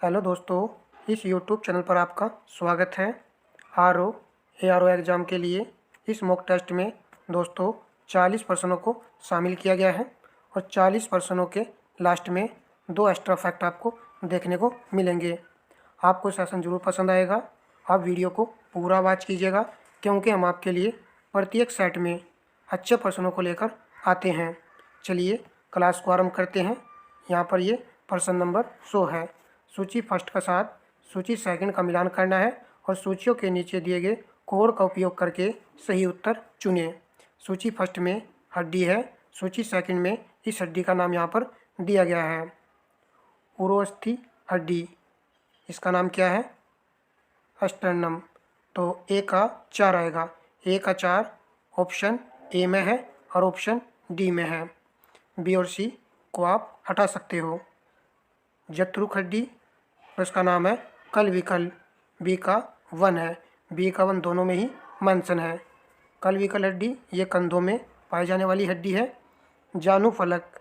Hello दोस्तों, इस YouTube channel पर आपका स्वागत है। आर ओ एग्ज़ाम के लिए इस मॉक टेस्ट में दोस्तों 40 प्रश्नों को शामिल किया गया है और 40 प्रश्नों के लास्ट में 2 एक्स्ट्रा फैक्ट आपको देखने को मिलेंगे। आपको सेशन ज़रूर पसंद आएगा। आप वीडियो को पूरा वॉच कीजिएगा क्योंकि हम आपके लिए प्रत्येक सेट में अच्छे प्रश्नों को लेकर आते हैं। चलिए क्लास को आरंभ करते हैं। यहाँ पर ये प्रश्न नंबर 100 है। सूची फर्स्ट का साथ सूची सेकंड का मिलान करना है और सूचियों के नीचे दिए गए कोड का उपयोग करके सही उत्तर चुनें। सूची फर्स्ट में हड्डी है, सूची सेकंड में इस हड्डी का नाम यहाँ पर दिया गया है उरोस्थी हड्डी। इसका नाम क्या है? अस्टर्नम। तो ए का 4 आएगा। ए का 4 ऑप्शन ए में है और ऑप्शन डी में है। बी और सी को आप हटा सकते हो। जत्रुक हड्डी, उसका नाम है कलविकल। बी का 1 है। बी का 1 दोनों में ही मेंशन है। कलविकल हड्डी ये कंधों में पाई जाने वाली हड्डी है। जानू फलक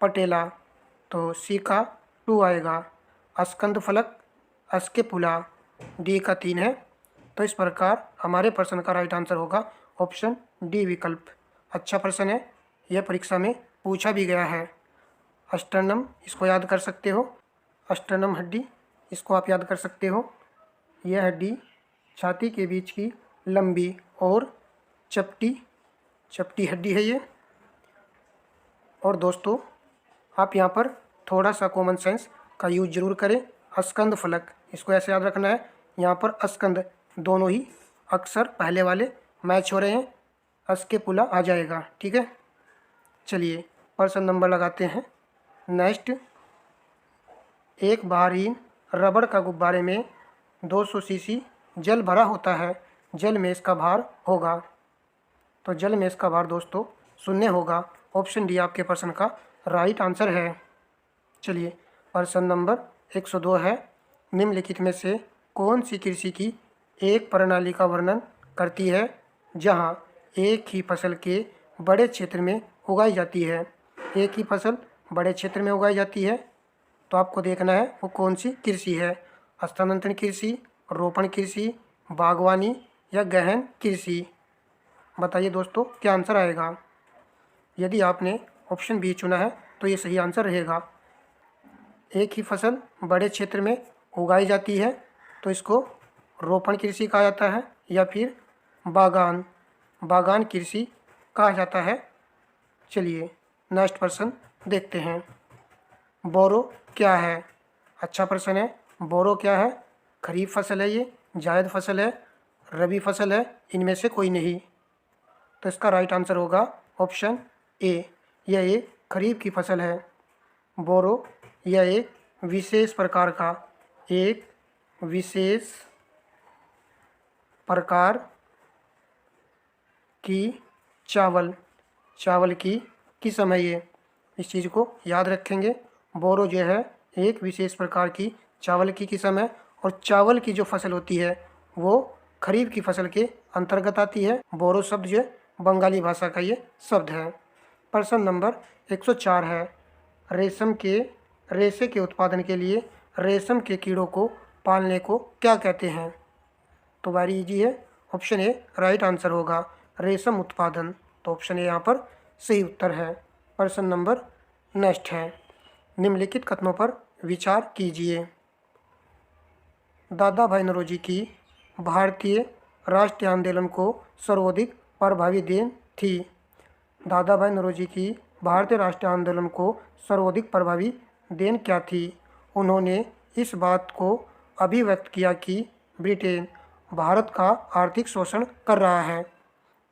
पटेला, तो सी का 2 आएगा। अस्कंद फलक अस्केपुला, डी का 3 है। तो इस प्रकार हमारे प्रश्न का राइट आंसर होगा ऑप्शन डी विकल्प। अच्छा प्रश्न है, यह परीक्षा में पूछा भी गया है। अस्टर्नम, इसको याद कर सकते हो। अस्टर्नम हड्डी, इसको आप याद कर सकते हो। यह हड्डी छाती के बीच की लंबी और चपटी हड्डी है ये। और दोस्तों आप यहाँ पर थोड़ा सा कॉमन सेंस का यूज जरूर करें। अस्कंद फलक, इसको ऐसे याद रखना है। यहाँ पर अस्कंद दोनों ही अक्सर पहले वाले मैच हो रहे हैं। अस्केपुला आ जाएगा, ठीक है। चलिए प्रश्न नंबर लगाते हैं। नेक्स्ट, एक बारहीन रबड़ का गुब्बारे में 200 सीसी जल भरा होता है। जल में इसका भार होगा। तो जल में इसका भार दोस्तों 0 होगा। ऑप्शन डी आपके प्रश्न का राइट आंसर है। चलिए प्रश्न नंबर 102 है। निम्नलिखित में से कौन सी कृषि की एक प्रणाली का वर्णन करती है जहां एक ही फसल के बड़े क्षेत्र में उगाई जाती है? एक ही फसल बड़े क्षेत्र में उगाई जाती है, तो आपको देखना है वो कौन सी कृषि है। स्थानांतरण कृषि, रोपण कृषि, बागवानी या गहन कृषि। बताइए दोस्तों क्या आंसर आएगा। यदि आपने ऑप्शन बी चुना है तो ये सही आंसर रहेगा। एक ही फसल बड़े क्षेत्र में उगाई जाती है तो इसको रोपण कृषि कहा जाता है या फिर बागान कृषि कहा जाता है। चलिए नेक्स्ट प्रश्न देखते हैं। बोरो क्या है? अच्छा प्रश्न है। बोरो क्या है? खरीफ फसल है ये, जायद फसल है, रबी फसल है, इनमें से कोई नहीं। तो इसका राइट आंसर होगा ऑप्शन ए, यह एक खरीफ की फसल है। बोरो यह एक विशेष प्रकार की चावल की किस्म है ये। इस चीज़ को याद रखेंगे। बोरो जो है एक विशेष प्रकार की चावल की किस्म है और चावल की जो फसल होती है वो खरीफ की फसल के अंतर्गत आती है। बोरो शब्द जो बंगाली भाषा का ये शब्द है। प्रश्न नंबर 104 है। रेशे के उत्पादन के लिए रेशम के कीड़ों को पालने को क्या कहते हैं? तो वेरी इजी है। ऑप्शन ए राइट आंसर होगा रेशम उत्पादन। तो ऑप्शन ए यहाँ पर सही उत्तर है। प्रश्न नंबर नेक्स्ट है। निम्नलिखित कथनों पर विचार कीजिए। दादा भाई नौरोजी की भारतीय राष्ट्रीय आंदोलन को सर्वाधिक प्रभावी देन थी। दादा भाई नौरोजी की भारतीय राष्ट्रीय आंदोलन को सर्वाधिक प्रभावी देन क्या थी? उन्होंने इस बात को अभिव्यक्त किया कि ब्रिटेन भारत का आर्थिक शोषण कर रहा है।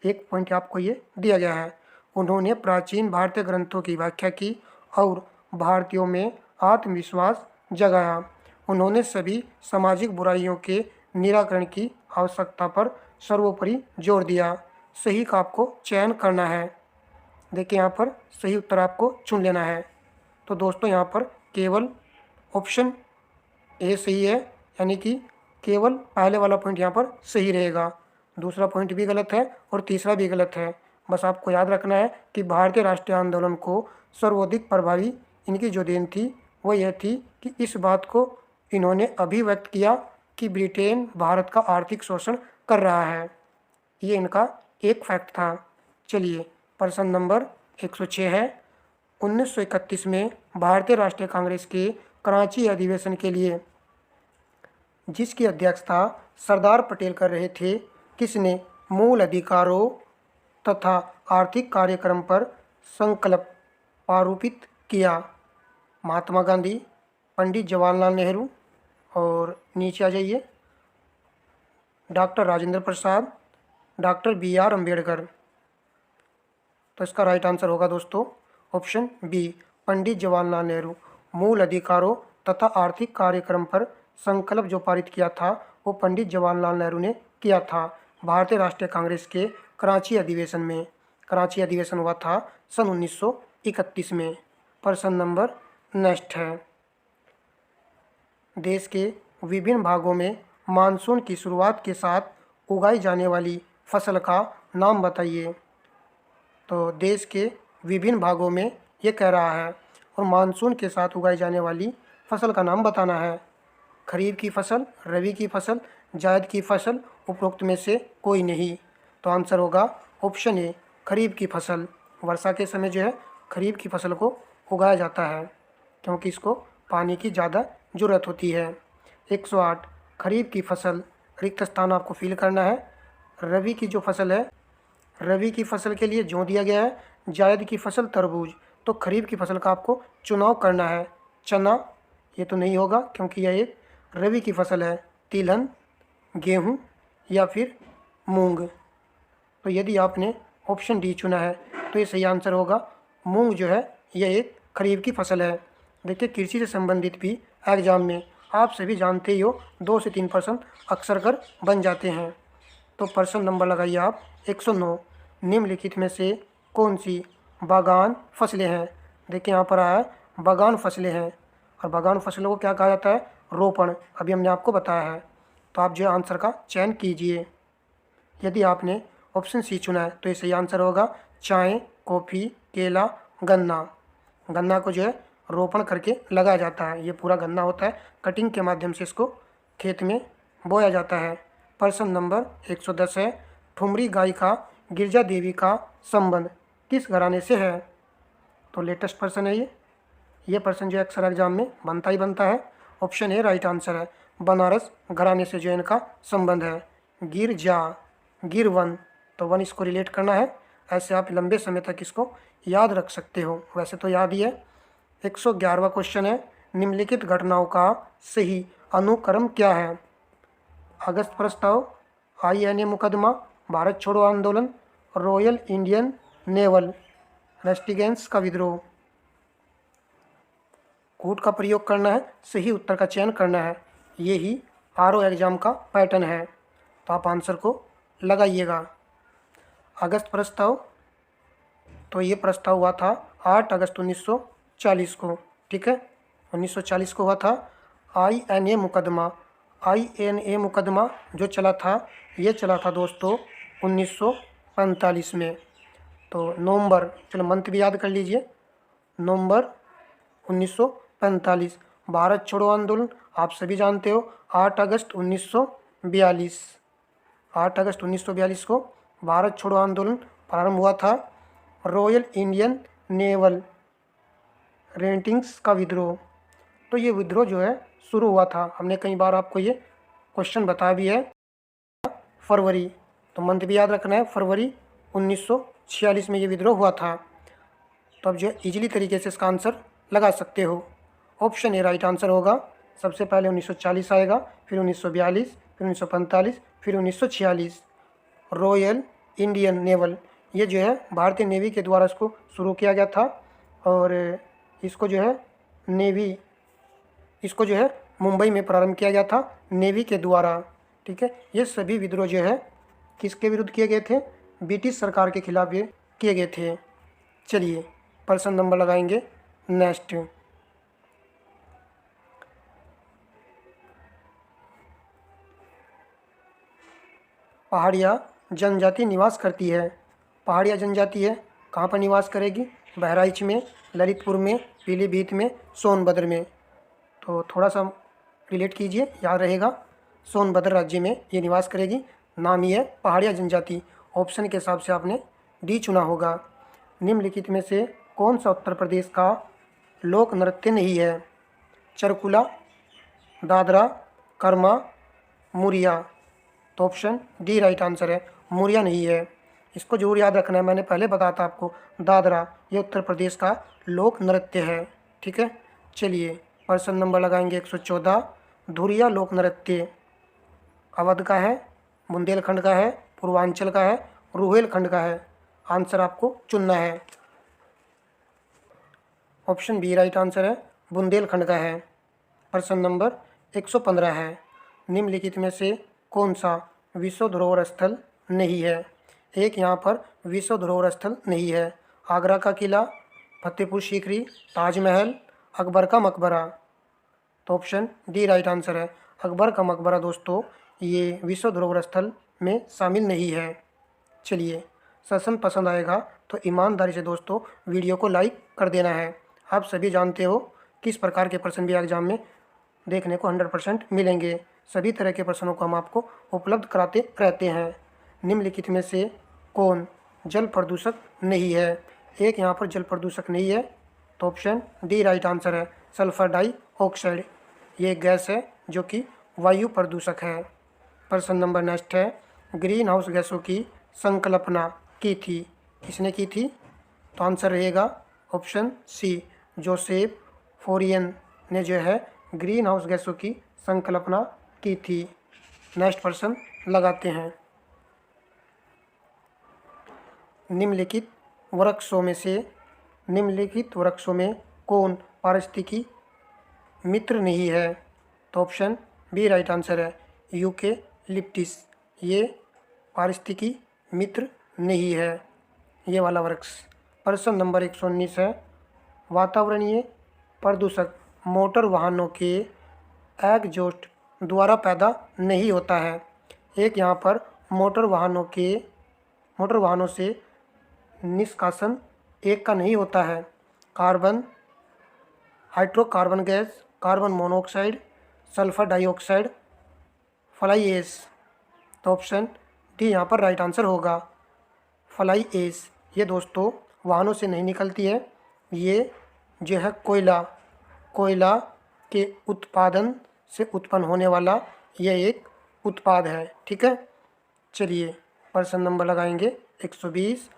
एक पॉइंट आपको ये दिया गया है। उन्होंने प्राचीन भारतीय ग्रंथों की व्याख्या की और भारतीयों में आत्मविश्वास जगाया। उन्होंने सभी सामाजिक बुराइयों के निराकरण की आवश्यकता पर सर्वोपरि जोर दिया। सही का आपको चयन करना है। देखिए यहाँ पर सही उत्तर आपको चुन लेना है। तो दोस्तों यहाँ पर केवल ऑप्शन ए सही है, यानी कि केवल पहले वाला पॉइंट यहाँ पर सही रहेगा। दूसरा पॉइंट भी गलत है और तीसरा भी गलत है। बस आपको याद रखना है कि भारतीय राष्ट्रीय आंदोलन को सर्वाधिक प्रभावी इनकी जो देन थी वो यह थी कि इस बात को इन्होंने अभिव्यक्त किया कि ब्रिटेन भारत का आर्थिक शोषण कर रहा है। ये इनका एक फैक्ट था। चलिए, प्रश्न नंबर 106 है। 1931 में भारतीय राष्ट्रीय कांग्रेस के कराची अधिवेशन के लिए जिसकी अध्यक्षता सरदार पटेल कर रहे थे, किसने मूल अधिकारों तथा आर्थिक कार्यक्रम पर संकल्प पारूपित किया? महात्मा गांधी, पंडित जवाहरलाल नेहरू, और नीचे आ जाइए, doctor Rajendra Prasad, doctor BR Ambedkar. तो इसका राइट आंसर होगा दोस्तों ऑप्शन बी, पंडित जवाहरलाल नेहरू। मूल अधिकारों तथा आर्थिक कार्यक्रम पर संकल्प जो पारित किया था वो पंडित जवाहरलाल नेहरू ने किया था भारतीय राष्ट्रीय कांग्रेस के कराची अधिवेशन में। कराची अधिवेशन हुआ था सन 1931 में। प्रश्न नंबर नेक्स्ट है। देश के विभिन्न भागों में मानसून की शुरुआत के साथ उगाई जाने वाली फसल का नाम बताइए। तो देश के विभिन्न भागों में ये कह रहा है और मानसून के साथ उगाई जाने वाली फसल का नाम बताना है। खरीफ की फसल, रबी की फसल, जायद की फसल, उपरोक्त में से कोई नहीं। तो आंसर होगा ऑप्शन ए, खरीफ की फसल। वर्षा के समय जो है खरीफ की फसल को उगाया जाता है क्योंकि इसको पानी की ज़्यादा ज़रूरत होती है। 108, खरीफ की फसल, रिक्त स्थान आपको फिल करना है। रबी की जो फसल है, रबी की फसल के लिए जौ दिया गया है, जायद की फसल तरबूज। तो खरीफ की फसल का आपको चुनाव करना है। चना ये तो नहीं होगा क्योंकि यह एक रबी की फसल है। तिलहन, गेहूँ या फिर मूंग। तो यदि आपने ऑप्शन डी चुना है तो ये सही आंसर होगा। मूंग जो है यह एक खरीफ की फसल है। देखिए, कृषि से संबंधित भी एग्जाम में आप सभी जानते ही हो 2 से 3% अक्सर कर बन जाते हैं। तो प्रश्न नंबर लगाइए आप 109। निम्नलिखित में से कौन सी बागान फसलें हैं? देखिए यहाँ पर आया है बागान फसलें हैं और बागान फसलों को क्या कहा जाता है? रोपण। अभी हमने आपको बताया है। तो आप जो है आंसर का चयन कीजिए। यदि आपने ऑप्शन सी चुना है तो ये सही आंसर होगा। चाय, कॉफ़ी, केला, गन्ना। गन्ना को जो है रोपण करके लगाया जाता है। ये पूरा गन्ना होता है, कटिंग के माध्यम से इसको खेत में बोया जाता है। प्रश्न नंबर 110 है। ठुमरी गायिका गिरजा देवी का संबंध किस घराने से है? तो लेटेस्ट प्रश्न है ये प्रश्न जो अक्सर एग्जाम में बनता ही बनता है। ऑप्शन ए राइट आंसर है। बनारस घराने से जो इनका संबंध है। गिरजा, गिरवन, तो वन इसको रिलेट करना है। ऐसे आप लंबे समय तक इसको याद रख सकते हो, वैसे तो याद ही है। 111वां क्वेश्चन है। निम्नलिखित घटनाओं का सही अनुक्रम क्या है? अगस्त प्रस्ताव, INA मुकदमा, भारत छोड़ो आंदोलन, रॉयल इंडियन नेवल रेस्टिगेंस का विद्रोह। कूट का प्रयोग करना है, सही उत्तर का चयन करना है। ये ही RO एग्जाम का पैटर्न है। तो आप आंसर को लगाइएगा। अगस्त प्रस्ताव, तो ये प्रस्ताव हुआ था 8 अगस्त 1940 को। ठीक है, 1940 को हुआ था। INA मुकदमा, INA मुकदमा जो चला था ये चला था दोस्तों 1945 में। तो नवंबर, चलो मंथ भी याद कर लीजिए, नवंबर 1945। भारत छोड़ो आंदोलन आप सभी जानते हो 8 अगस्त 1942। 8 अगस्त 1942 को भारत छोड़ो आंदोलन प्रारंभ हुआ था। रॉयल इंडियन नेवल रेंटिंग्स का विद्रोह, तो ये विद्रोह जो है शुरू हुआ था। हमने कई बार आपको ये क्वेश्चन बताया भी है। फरवरी, तो मंथ भी याद रखना है, फरवरी 1946 में ये विद्रोह हुआ था। तो अब जो है ईजिली तरीके से इसका आंसर लगा सकते हो। ऑप्शन ए राइट आंसर होगा। सबसे पहले 1940 आएगा, फिर 1942, फिर 1945, फिर 1946। रॉयल इंडियन नेवल, ये जो है भारतीय नेवी के द्वारा इसको शुरू किया गया था और इसको जो है नेवी, इसको जो है मुंबई में प्रारंभ किया गया था नेवी के द्वारा। ठीक है, ये सभी विद्रोह जो है किसके विरुद्ध किए गए थे? ब्रिटिश सरकार के खिलाफ ये किए गए थे। चलिए प्रश्न नंबर लगाएंगे नेक्स्ट। पहाड़िया जनजाति निवास करती है। पहाड़िया जनजाति है कहाँ पर निवास करेगी? बहराइच में, ललितपुर में, पीलीभीत में, सोनभद्र में। तो थोड़ा सा रिलेट कीजिए, याद रहेगा। सोनभद्र राज्य में ये निवास करेगी। नाम ही है पहाड़िया जनजाति। ऑप्शन के हिसाब से आपने डी चुना होगा। निम्नलिखित में से कौन सा उत्तर प्रदेश का लोक नृत्य नहीं है? चरकुला, दादरा, कर्मा, मुरिया। तो ऑप्शन डी राइट आंसर है, मुरिया नहीं है। इसको जरूर याद रखना है, मैंने पहले बताया था आपको। दादरा ये उत्तर प्रदेश का लोक नृत्य है। ठीक है, चलिए प्रश्न नंबर लगाएंगे 114। धुरिया लोक नृत्य अवध का है, बुंदेलखंड का है, पूर्वांचल का है, रुहेलखंड का है? आंसर आपको चुनना है। ऑप्शन बी राइट आंसर है, बुंदेलखंड का है। प्रश्न नंबर 115 है। निम्नलिखित में से कौन सा विश्व धरोहर स्थल नहीं है? एक यहाँ पर विश्व धरोहर स्थल नहीं है। आगरा का किला, फतेहपुर सीकरी, ताजमहल, अकबर का मकबरा। तो ऑप्शन डी राइट आंसर है, अकबर का मकबरा दोस्तों ये विश्व धरोहर स्थल में शामिल नहीं है। चलिए, सेशन पसंद आएगा तो ईमानदारी से दोस्तों वीडियो को लाइक कर देना है। आप सभी जानते हो किस प्रकार के प्रश्न भी एग्जाम में देखने को 100% मिलेंगे। सभी तरह के प्रश्नों को हम आपको उपलब्ध कराते रहते हैं। निम्नलिखित में से कौन जल प्रदूषक नहीं है? एक यहाँ पर जल प्रदूषक नहीं है, तो ऑप्शन डी राइट आंसर है, सल्फर डाइऑक्साइड। ये एक गैस है जो कि वायु प्रदूषक है। प्रश्न नंबर नेक्स्ट है। ग्रीन हाउस गैसों की संकल्पना की थी, किसने की थी? तो आंसर रहेगा ऑप्शन सी, जोसेफ फोरियन ने जो है ग्रीन हाउस गैसों की संकल्पना की थी। नेक्स्ट प्रश्न लगाते हैं। निम्नलिखित वृक्षों में कौन पारिस्थितिकी मित्र नहीं है? तो ऑप्शन बी राइट आंसर है, यूकेलिप्टिस। ये पारिस्थितिकी मित्र नहीं है, ये वाला वृक्ष। प्रश्न नंबर 119 है। वातावरणीय प्रदूषक मोटर वाहनों के एग्जॉस्ट द्वारा पैदा नहीं होता है। एक यहाँ पर मोटर वाहनों से निष्कासन एक का नहीं होता है। Carbon, hydrocarbon gas, carbon monoxide, sulphur dioxide, fly ash. तो ऑप्शन डी यहाँ पर राइट आंसर होगा, फ्लाई ऐश। ये दोस्तों वाहनों से नहीं निकलती है, ये जो है कोयला के उत्पादन से उत्पन्न होने वाला यह एक उत्पाद है। ठीक है, चलिए प्रश्न नंबर लगाएंगे 120।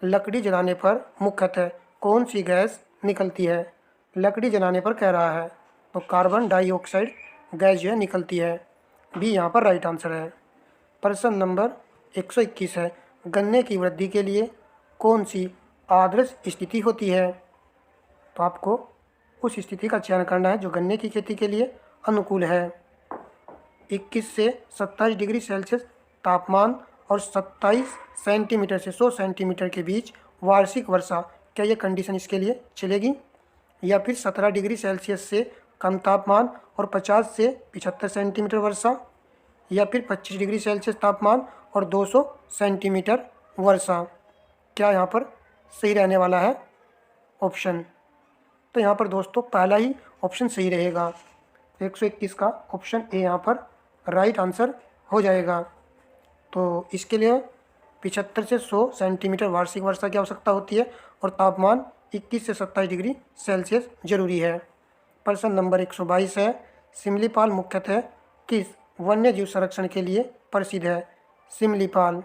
लकड़ी जलाने पर मुख्यतः कौन सी गैस निकलती है? लकड़ी जलाने पर कह रहा है तो कार्बन डाइऑक्साइड गैस जो है निकलती है। बी यहाँ पर राइट आंसर है। प्रश्न नंबर 121 है। गन्ने की वृद्धि के लिए कौन सी आदर्श स्थिति होती है? तो आपको उस स्थिति का चयन करना है जो गन्ने की खेती के लिए अनुकूल है। 21 से 27 डिग्री सेल्सियस तापमान और 27 सेंटीमीटर से 100 सेंटीमीटर के बीच वार्षिक वर्षा, क्या ये कंडीशन इसके लिए चलेगी? या फिर 17 डिग्री सेल्सियस से कम तापमान और 50 से 75 सेंटीमीटर वर्षा, या फिर 25 डिग्री सेल्सियस तापमान और 200 सेंटीमीटर वर्षा? क्या यहाँ पर सही रहने वाला है ऑप्शन? तो यहाँ पर दोस्तों पहला ही ऑप्शन सही रहेगा। 121 का ऑप्शन ए यहाँ पर राइट आंसर हो जाएगा। तो इसके लिए 75 से 100 सेंटीमीटर वार्षिक वर्षा की आवश्यकता होती है और तापमान 21 से 27 डिग्री सेल्सियस जरूरी है। प्रश्न नंबर 122 है। सिमलीपाल मुख्यतः किस वन्य जीव संरक्षण के लिए प्रसिद्ध है? सिमलीपाल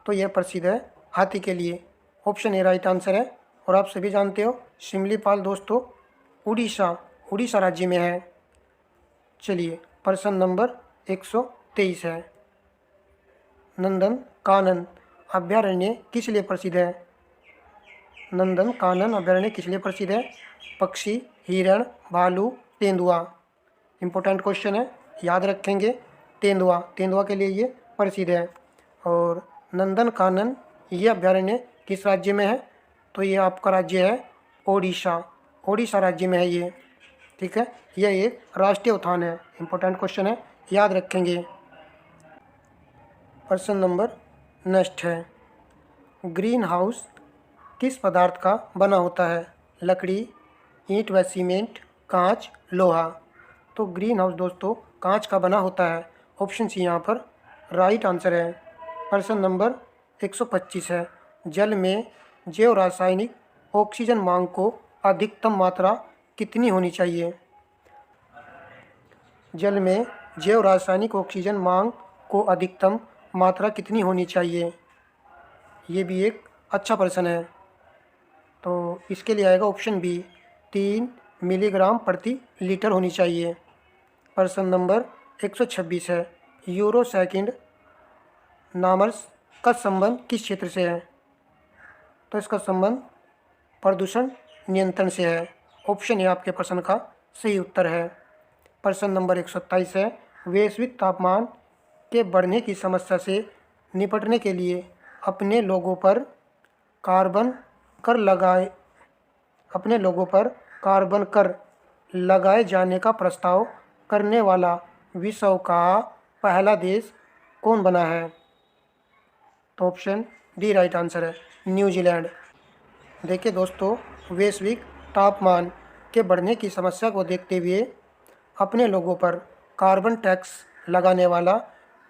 तो यह प्रसिद्ध है हाथी के लिए। ऑप्शन ए राइट आंसर है। और आप सभी जानते हो सिमलीपाल दोस्तों उड़ीसा राज्य में है। चलिए प्रश्न नंबर 123 है। नंदन कानन अभ्यारण्य किस लिए प्रसिद्ध है? नंदन कानन अभ्यारण्य किस लिए प्रसिद्ध है? पक्षी, हिरण, भालू, तेंदुआ। इम्पोर्टेंट क्वेश्चन है, याद रखेंगे। तेंदुआ के लिए ये प्रसिद्ध है। और नंदन कानन ये अभ्यारण्य किस राज्य में है? तो ये आपका राज्य है ओडिशा राज्य में है ये। ठीक है, यह एक राष्ट्रीय उद्यान है। इम्पोर्टेंट क्वेश्चन है, याद रखेंगे। प्रश्न नंबर नेक्स्ट है। ग्रीन हाउस किस पदार्थ का बना होता है? लकड़ी, ईंट व सीमेंट, कांच, लोहा। तो ग्रीन हाउस दोस्तों कांच का बना होता है। ऑप्शन सी यहाँ पर राइट आंसर है। प्रश्न नंबर 125 है, जल में जैव रासायनिक ऑक्सीजन मांग को अधिकतम मात्रा कितनी होनी चाहिए? जल में जैव रासायनिक ऑक्सीजन मांग को अधिकतम मात्रा कितनी होनी चाहिए? ये भी एक अच्छा प्रश्न है। तो इसके लिए आएगा ऑप्शन बी, 3 मिलीग्राम प्रति लीटर होनी चाहिए। प्रश्न नंबर 126 है, यूरो सेकंड नामर्स का संबंध किस क्षेत्र से है? तो इसका संबंध प्रदूषण नियंत्रण से है। ऑप्शन ए आपके प्रश्न का सही उत्तर है। प्रश्न नंबर 127 है, वैश्विक तापमान के बढ़ने की समस्या से निपटने के लिए अपने लोगों पर कार्बन कर लगाए जाने का प्रस्ताव करने वाला विश्व का पहला देश कौन बना है? तो ऑप्शन डी राइट आंसर है, न्यूजीलैंड। देखिए दोस्तों, वैश्विक तापमान के बढ़ने की समस्या को देखते हुए अपने लोगों पर कार्बन टैक्स लगाने वाला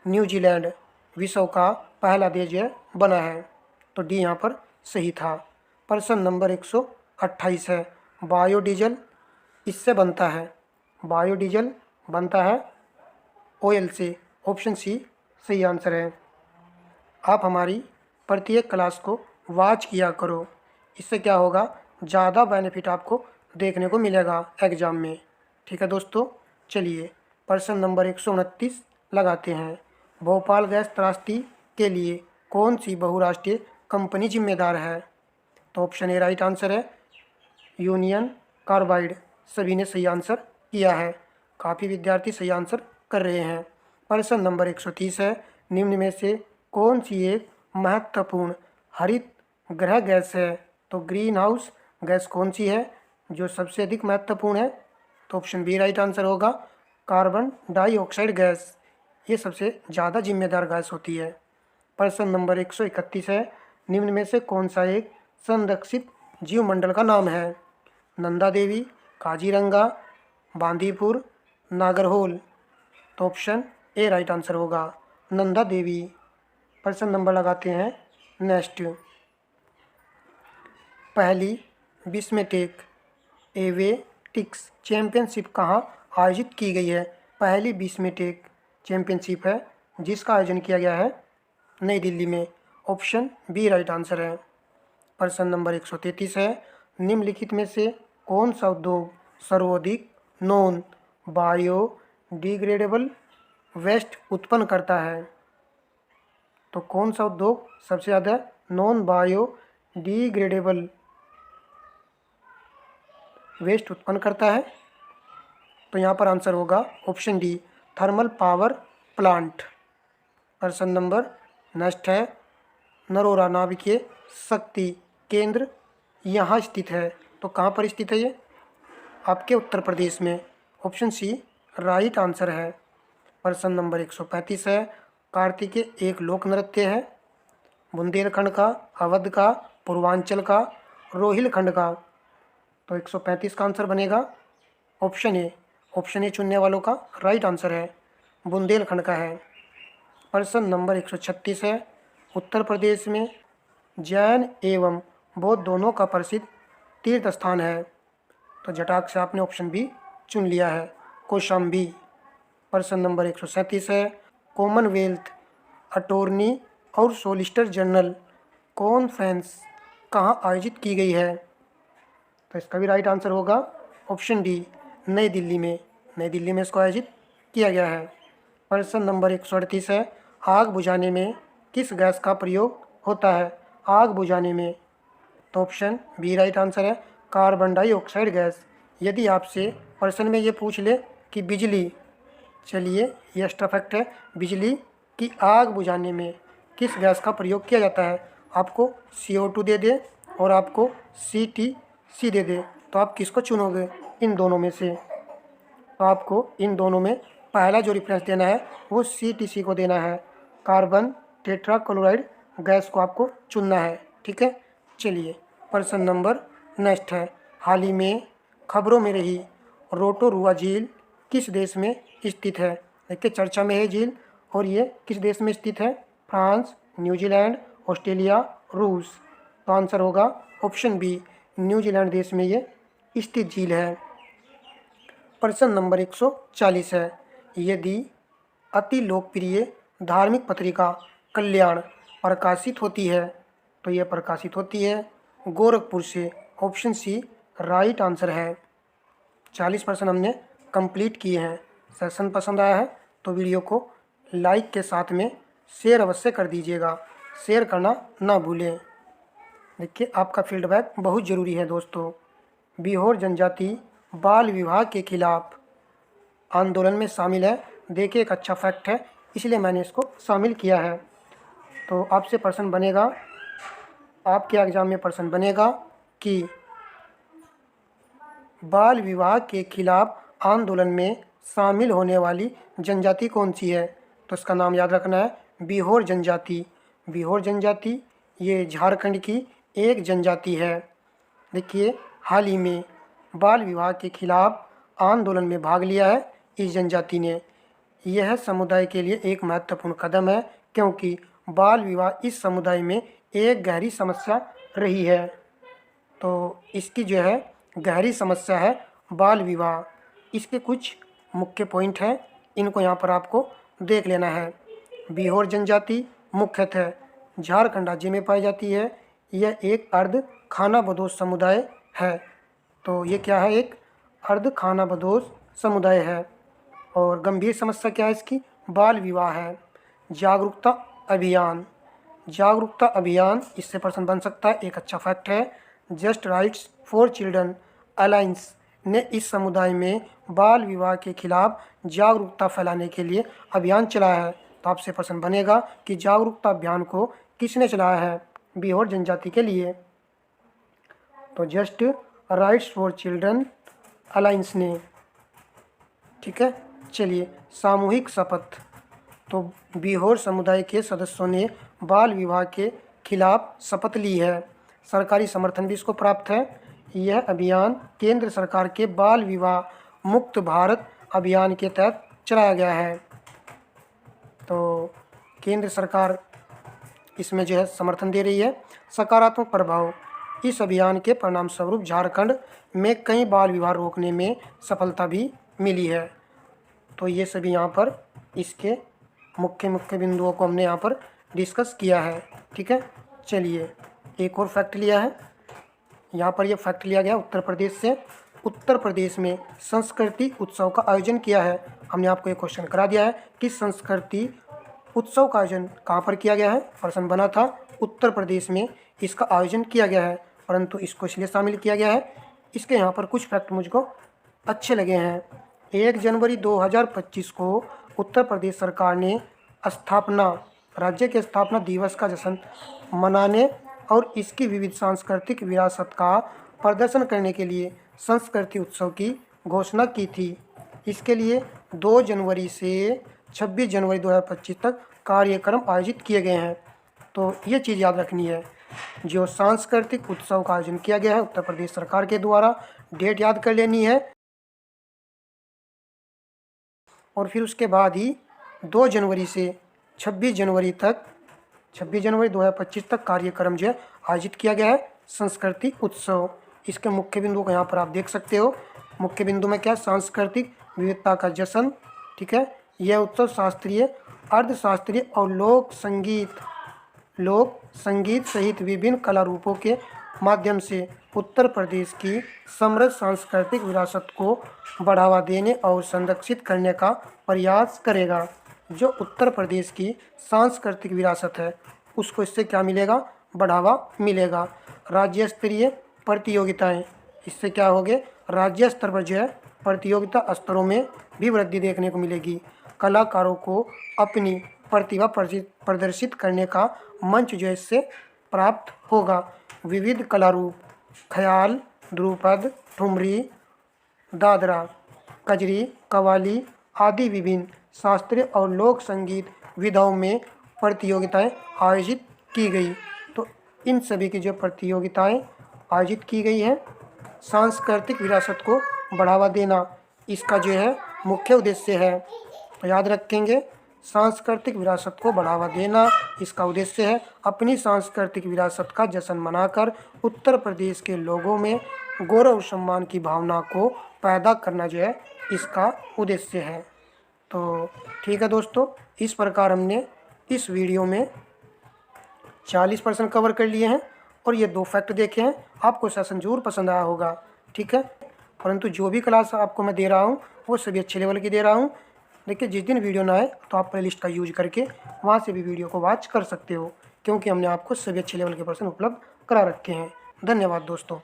न्यूजीलैंड विश्व का पहला देश बना है। तो डी यहाँ पर सही था। प्रश्न नंबर 128 है, बायोडीजल इससे बनता है। बायोडीजल बनता है ऑयल से। ऑप्शन सी सही आंसर है। आप हमारी प्रत्येक क्लास को वॉच किया करो, इससे क्या होगा, ज़्यादा बेनिफिट आपको देखने को मिलेगा एग्ज़ाम में। ठीक है दोस्तों, चलिए प्रश्न नंबर 129 लगाते हैं। भोपाल गैस त्रासदी के लिए कौन सी बहुराष्ट्रीय कंपनी जिम्मेदार है? तो ऑप्शन ए राइट आंसर है, यूनियन कार्बाइड। सभी ने सही आंसर किया है। काफ़ी विद्यार्थी सही आंसर कर रहे हैं। प्रश्न नंबर 130 है, निम्न में से कौन सी एक महत्वपूर्ण हरित गृह गैस है? तो ग्रीन हाउस गैस कौन सी है जो सबसे अधिक महत्वपूर्ण है? तो ऑप्शन बी राइट आंसर होगा, कार्बन डाइऑक्साइड गैस। ये सबसे ज़्यादा जिम्मेदार गैस होती है। प्रश्न नंबर 131 है, निम्न में से कौन सा एक संरक्षित जीवमंडल का नाम है? नंदा देवी, काजीरंगा, बांदीपुर, नागरहोल। तो ऑप्शन ए राइट आंसर होगा, नंदा देवी। प्रश्न नंबर लगाते हैं नेक्स्ट। पहली विस्मेटेक एवेटिक्स चैंपियनशिप कहाँ आयोजित की गई है? पहली विस्मेटेक चैंपियनशिप है जिसका आयोजन किया गया है नई दिल्ली में। ऑप्शन बी राइट आंसर है। प्रश्न नंबर 133 है, निम्नलिखित में से कौन सा उद्योग सर्वाधिक नॉन बायोडिग्रेडेबल वेस्ट उत्पन्न करता है? तो कौन सा उद्योग सबसे ज़्यादा नॉन बायोडिग्रेडेबल वेस्ट उत्पन्न करता है? तो यहाँ पर आंसर होगा option D, thermal power plant. प्रश्न नंबर नेक्स्ट है, नरोरा नाभिकीय शक्ति केंद्र यहाँ स्थित है। तो कहाँ पर स्थित है ये? आपके उत्तर प्रदेश में। ऑप्शन सी राइट आंसर है। प्रश्न नंबर 135 है, कार्तिकेय एक लोक नृत्य है। बुंदेलखंड का, अवध का, पूर्वांचल का, रोहिलखंड का। तो 135 का आंसर बनेगा ऑप्शन ए। ऑप्शन ए चुनने वालों का राइट आंसर है, बुंदेलखंड का है। प्रश्न नंबर 136 है, उत्तर प्रदेश में जैन एवं बौद्ध दोनों का प्रसिद्ध तीर्थ स्थान है। तो झटाक से आपने ऑप्शन बी चुन लिया है, कौशाम्बी। प्रश्न नंबर 137 है, कॉमनवेल्थ अटॉर्नी और सोलिसिटर जनरल कॉन्फ्रेंस कहाँ आयोजित की गई है? तो इसका भी राइट आंसर होगा ऑप्शन डी, नई दिल्ली में। नई दिल्ली में इसको आयोजित किया गया है। प्रश्न नंबर 138 है, आग बुझाने में किस गैस का प्रयोग होता है? आग बुझाने में। तो ऑप्शन बी राइट आंसर है, कार्बन डाइऑक्साइड गैस। यदि आपसे प्रश्न में ये पूछ ले कि बिजली, चलिए ये एक्स्ट्रा फैक्ट है, बिजली की आग बुझाने में किस गैस का प्रयोग किया जाता है? आपको CO2 दे दे और आपको CTC दे दे, तो आप किसको चुनोगे इन दोनों में से? तो आपको इन दोनों में पहला जो रेफरेंस देना है वो CTC को देना है, कार्बन टेट्राक्लोराइड गैस को आपको चुनना है। ठीक है, चलिए प्रश्न नंबर नेक्स्ट है, हाल ही में खबरों में रही रोटोरुआ झील किस देश में स्थित है? देखिए चर्चा में है झील, और ये किस देश में स्थित है? फ्रांस, न्यूजीलैंड, ऑस्ट्रेलिया, रूस। तो आंसर होगा ऑप्शन बी, न्यूजीलैंड देश में ये स्थित झील है। प्रश्न नंबर 140 है, यदि अति लोकप्रिय धार्मिक पत्रिका कल्याण प्रकाशित होती है, तो यह प्रकाशित होती है गोरखपुर से। ऑप्शन सी राइट आंसर है। 40% हमने कंप्लीट किए हैं। सेशन पसंद आया है तो वीडियो को लाइक के साथ में शेयर अवश्य कर दीजिएगा, शेयर करना ना भूलें। देखिए आपका फीडबैक बहुत ज़रूरी है दोस्तों। बिहोर जनजाति बाल विवाह के खिलाफ आंदोलन में शामिल है। देखिए एक अच्छा फैक्ट है, इसलिए मैंने इसको शामिल किया है। तो आपसे प्रश्न बनेगा, आपके एग्ज़ाम में प्रश्न बनेगा कि बाल विवाह के खिलाफ आंदोलन में शामिल होने वाली जनजाति कौन सी है? तो इसका नाम याद रखना है बिहोर जनजाति। बिहोर जनजाति ये झारखंड की एक जनजाति है। देखिए हाल ही में बाल विवाह के खिलाफ आंदोलन में भाग लिया है इस जनजाति ने। यह समुदाय के लिए एक महत्वपूर्ण कदम है, क्योंकि बाल विवाह इस समुदाय में एक गहरी समस्या रही है। तो इसकी जो है गहरी समस्या है बाल विवाह। इसके कुछ मुख्य पॉइंट हैं, इनको यहाँ पर आपको देख लेना है। बिहोर जनजाति मुख्यतः झारखंड राज्य में पाई जाती है। यह एक अर्ध खानाबदोश समुदाय है। तो ये क्या है? एक अर्ध खानाबदोश समुदाय है। और गंभीर समस्या क्या है इसकी? बाल विवाह है। जागरूकता अभियान, जागरूकता अभियान इससे प्रश्न बन सकता है। एक अच्छा फैक्ट है, just rights for children alliance ने इस समुदाय में बाल विवाह के खिलाफ जागरूकता फैलाने के लिए अभियान चलाया है। तो आपसे प्रश्न बनेगा कि जागरूकता अभियान को किसने चलाया है बिहोर जनजाति के लिए? तो just rights for children alliance ने। ठीक है, चलिए सामूहिक शपथ। तो बिहोर समुदाय के सदस्यों ने बाल विवाह के खिलाफ शपथ ली है। सरकारी समर्थन भी इसको प्राप्त है। यह अभियान केंद्र सरकार के बाल विवाह मुक्त भारत अभियान के तहत चलाया गया है। तो केंद्र सरकार इसमें जो है समर्थन दे रही है। सकारात्मक प्रभाव, इस अभियान के परिणाम स्वरूप झारखंड में कई बाल विवाह रोकने में सफलता भी मिली है। तो ये सभी यहाँ पर इसके मुख्य बिंदुओं को हमने यहाँ पर डिस्कस किया है। ठीक है, चलिए एक और फैक्ट लिया है। यहाँ पर यह फैक्ट लिया गया उत्तर प्रदेश से। उत्तर प्रदेश में संस्कृति उत्सव का आयोजन किया है। हमने आपको एक क्वेश्चन करा दिया है कि संस्कृति उत्सव का आयोजन कहाँ पर किया गया है? प्रश्न बना था उत्तर प्रदेश में इसका आयोजन किया गया है, परंतु इसको इसलिए शामिल किया गया है, इसके यहाँ पर कुछ फैक्ट मुझको अच्छे लगे हैं। 1 जनवरी 2025 को उत्तर प्रदेश सरकार ने राज्य के स्थापना दिवस का जश्न मनाने और इसकी विविध सांस्कृतिक विरासत का प्रदर्शन करने के लिए संस्कृति उत्सव की घोषणा की थी। इसके लिए 2 जनवरी से 26 जनवरी 2025 तक कार्यक्रम आयोजित किए गए हैं। तो ये चीज़ याद रखनी है, जो सांस्कृतिक उत्सव का आयोजन किया गया है उत्तर प्रदेश सरकार के द्वारा, डेट याद कर लेनी है। और फिर उसके बाद ही 2 जनवरी से 26 जनवरी 2025 तक कार्यक्रम जो है आयोजित किया गया है संस्कृति उत्सव। इसके मुख्य बिंदु को यहाँ पर आप देख सकते हो। मुख्य बिंदु में क्या? सांस्कृतिक विविधता का जश्न। ठीक है, यह उत्सव शास्त्रीय, अर्धशास्त्रीय और लोक संगीत सहित विभिन्न कला रूपों के माध्यम से उत्तर प्रदेश की समृद्ध सांस्कृतिक विरासत को बढ़ावा देने और संरक्षित करने का प्रयास करेगा। जो उत्तर प्रदेश की सांस्कृतिक विरासत है उसको इससे क्या मिलेगा? बढ़ावा मिलेगा। राज्य स्तरीय प्रतियोगिताएं, इससे क्या होगे? राज्य स्तर पर जो है प्रतियोगिता स्तरों में भी वृद्धि देखने को मिलेगी। कलाकारों को अपनी प्रतिभा प्रदर्शित करने का मंच जो है इससे प्राप्त होगा। विविध कला रूप ख्याल, ध्रुपद, ठुमरी, दादरा, कजरी, कव्वाली आदि विभिन्न शास्त्रीय और लोक संगीत विधाओं में प्रतियोगिताएं आयोजित की गई। तो इन सभी की जो प्रतियोगिताएं आयोजित की गई हैं, सांस्कृतिक विरासत को बढ़ावा देना, इसका जो है मुख्य उद्देश्य है। तो याद रखेंगे, सांस्कृतिक विरासत को बढ़ावा देना इसका उद्देश्य है। अपनी सांस्कृतिक विरासत का जश्न मनाकर उत्तर प्रदेश के लोगों में गौरव सम्मान की भावना को पैदा करना जो है इसका उद्देश्य है। तो ठीक है दोस्तों, इस प्रकार हमने इस वीडियो में 40% कवर कर लिए हैं और ये 2 फैक्ट देखे हैं। आपको सेशन जरूर पसंद आया होगा, ठीक है। परंतु जो भी क्लास आपको मैं दे रहा हूँ वो सभी अच्छे लेवल की दे रहा हूँ। देखिए, जिस दिन वीडियो ना आए तो आप प्लेलिस्ट का यूज करके वहाँ से भी वीडियो को वॉच कर सकते हो, क्योंकि हमने आपको सभी अच्छे लेवल के प्रश्न उपलब्ध करा रखे हैं। धन्यवाद दोस्तों।